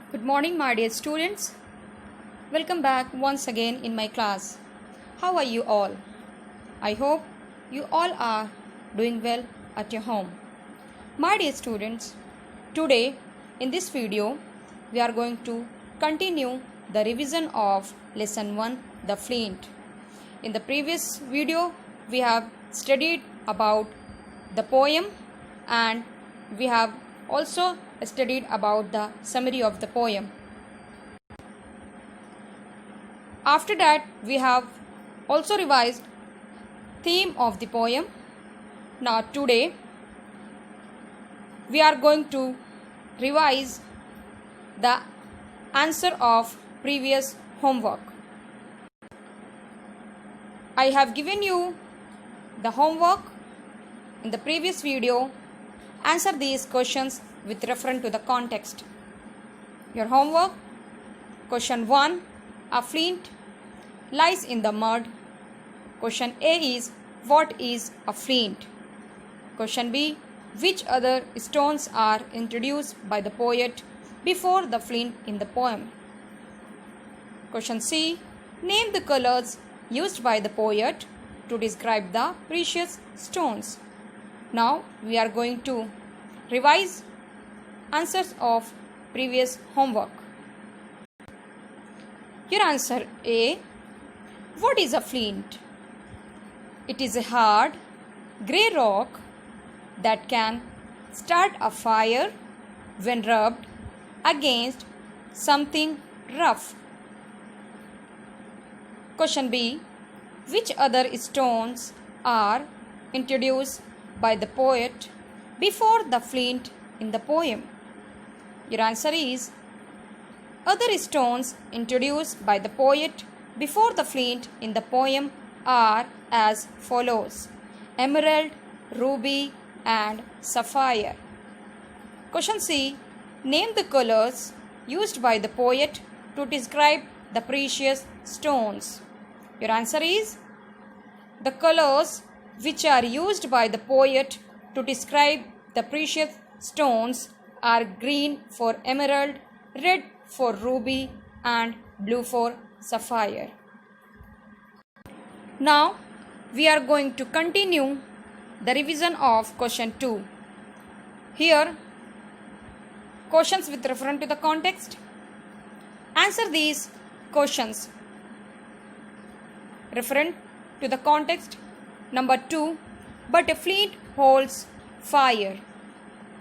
Good morning, my dear students. Welcome back once again in my class. How are you all? I hope you all are doing well at your home. My dear students, today in this video, we are going to continue the revision of Lesson 1, The Flint. In the previous video, we have studied about the poem and we have also studied about the summary of the poem. After that, we have also revised theme of the poem. Now today, we are going to revise the answer of previous homework. I have given you the homework in the previous video. Answer these questions with reference to the context. Your homework: question 1, a flint lies in the mud. Question A is, what is a flint? Question B, which other stones are introduced by the poet before the flint in the poem? Question C, name the colors used by the poet to describe the precious stones. Now we are going to revise answers of previous homework. Your answer A. What is a flint? It is a hard, grey rock that can start a fire when rubbed against something rough. Question B. Which other stones are introduced by the poet before the flint in the poem? Your answer is, other stones introduced by the poet before the flint in the poem are as follows: emerald, ruby, and sapphire. Question C. Name the colors used by the poet to describe the precious stones. Your answer is, the colors which are used by the poet to describe the precious stones are green for emerald, red for ruby, and blue for sapphire. Now we are going to continue the revision of question 2. Here, questions with reference to the context. Answer these questions referent to the context. Number 2, but a flint holds fire.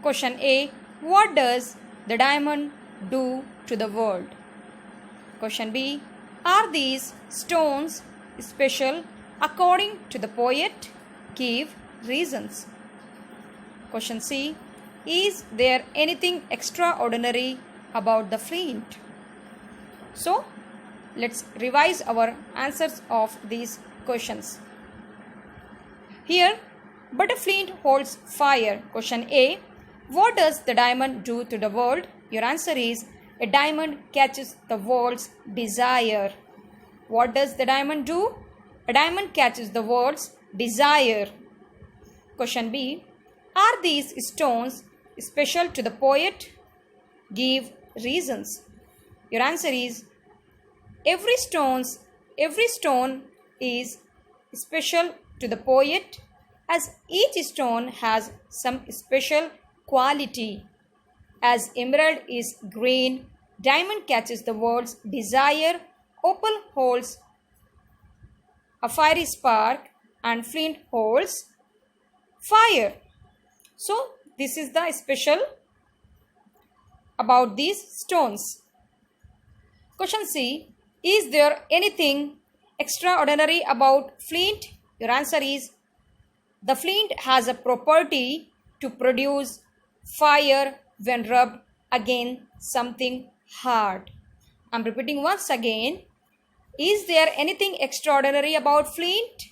Question A, what does the diamond do to the world? Question B, are these stones special according to the poet? Give reasons. Question C, is there anything extraordinary about the flint? So, let's revise our answers of these questions. Here, but a flint holds fire. Question A, what does the diamond do to the world? Your answer is, a diamond catches the world's desire. What does the diamond do? A diamond catches the world's desire. Question B, are these stones special to the poet? Give reasons. Your answer is, every stone is special to the poet, as each stone has some special quality. As emerald is green, diamond catches the world's desire, opal holds a fiery spark, and flint holds fire. So this is the special about these stones. Question C, is there anything extraordinary about flint? Your answer is, the flint has a property to produce fire when rubbed against something hard. I am repeating once again. Is there anything extraordinary about flint?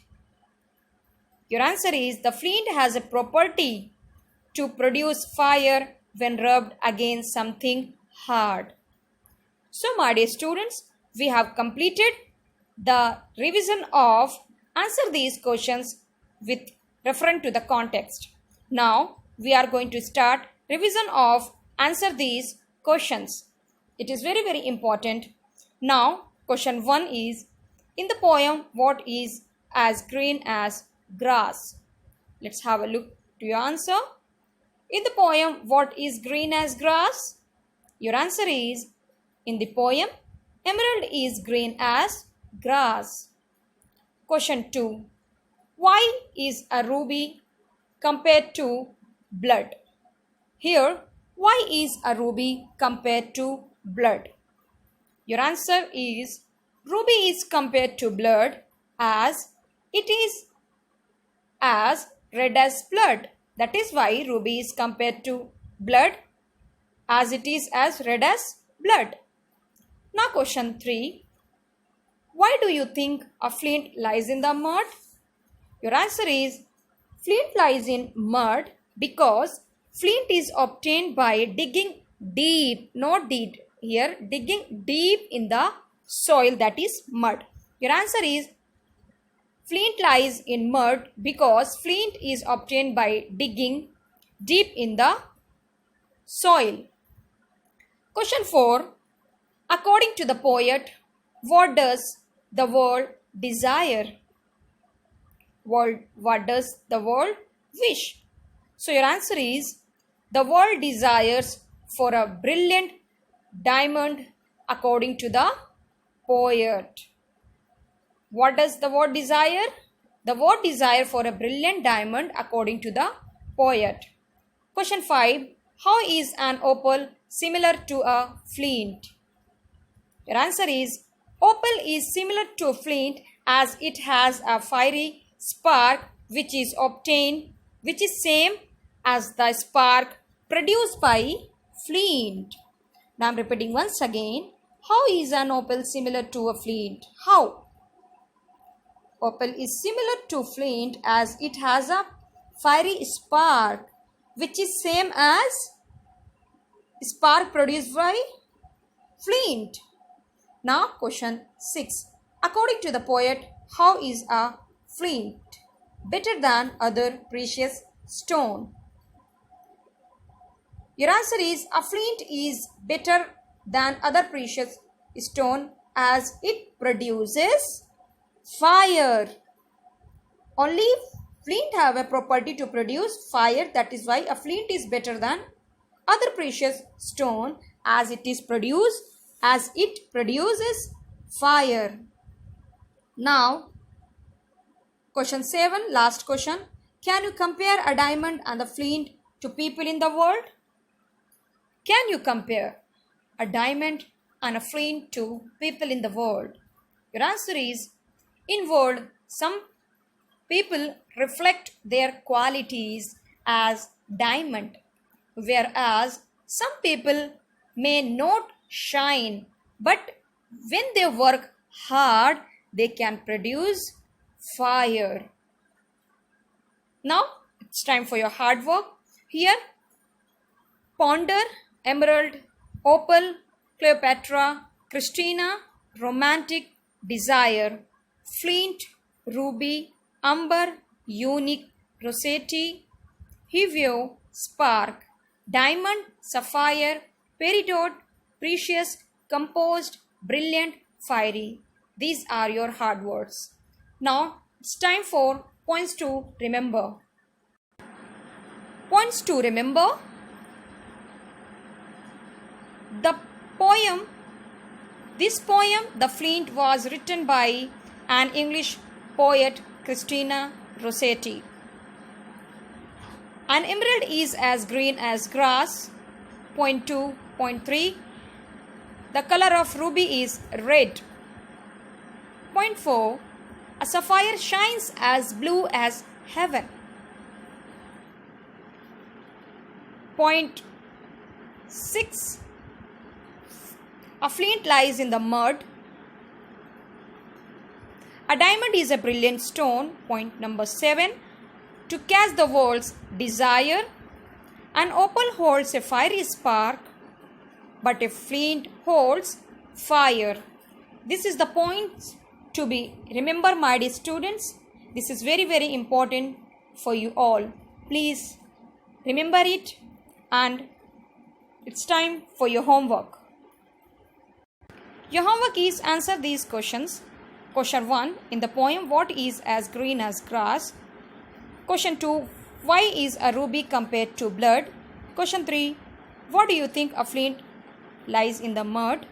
Your answer is, the flint has a property to produce fire when rubbed against something hard. So, my dear students, we have completed the revision of answer these questions with reference to the context. Now, we are going to start revision of answer these questions. It is very, very important. Now, question 1 is, in the poem, what is as green as grass? Let's have a look to your answer. In the poem, what is green as grass? Your answer is, in the poem, emerald is green as grass. Question 2. Why is a ruby compared to blood? Here, why is a ruby compared to blood? Your answer is, ruby is compared to blood as it is as red as blood. That is why ruby is compared to blood as it is as red as blood. Now question 3. Why do you think a flint lies in the mud? Your answer is, flint lies in mud because flint is obtained by digging deep, not deep here, digging deep in the soil, that is mud. Your answer is, flint lies in mud because flint is obtained by digging deep in the soil. Question 4. According to the poet, what does the world desire? What does the world wish? So your answer is, the world desires for a brilliant diamond according to the poet. What does the world desire? The world desire for a brilliant diamond according to the poet. Question 5. How is an opal similar to a flint? Your answer is, opal is similar to flint as it has a fiery spark which is same as the spark produced by flint. Now I am repeating once again. How is an opal similar to a flint? How? Opal is similar to flint as it has a fiery spark which is same as spark produced by flint. Now question 6. According to the poet, how is a flint better than other precious stone? Your answer is, a flint is better than other precious stone as it produces fire. Only flint have a property to produce fire. That is why a flint is better than other precious stone as it produces fire. Now question 7, last question. Can you compare a diamond and a flint to people in the world? Can you compare a diamond and a flint to people in the world? Your answer is, in world, some people reflect their qualities as diamond, whereas some people may not shine, but when they work hard, they can produce fire. Now it's time for your hard work. Here, ponder, emerald, opal, Cleopatra, Christina, romantic, desire, flint, ruby, amber, unique, rosette, hevio, spark, diamond, sapphire, peridot, precious, composed, brilliant, fiery. These are your hard words. Now it's time for points to remember. Points to remember. This poem, The Flint, was written by an English poet, Christina Rossetti. An emerald is as green as grass. Point 2. Point 3. The color of ruby is red. Point 4. A sapphire shines as blue as heaven. Point 6. A flint lies in the mud. A diamond is a brilliant stone. Point number 7. To catch the world's desire. An opal holds a fiery spark, but a flint holds fire. This is the point to be remember, my dear students. This is very, very important for you all. Please remember it, and it's time for your homework. Your homework is answer these questions. Question 1. In the poem, what is as green as grass? Question 2. Why is a ruby compared to blood? Question 3. What do you think a flint lies in the mud?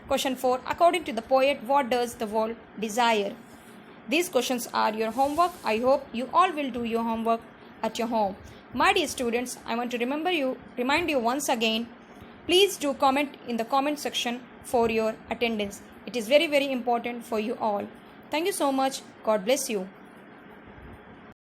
Question 4. According to the poet, what does the world desire? These questions are your homework. I hope you all will do your homework at your home. My dear students, I want to remind you once again, please do comment in the comment section for your attendance. It is very, very important for you all. Thank you so much. God bless you.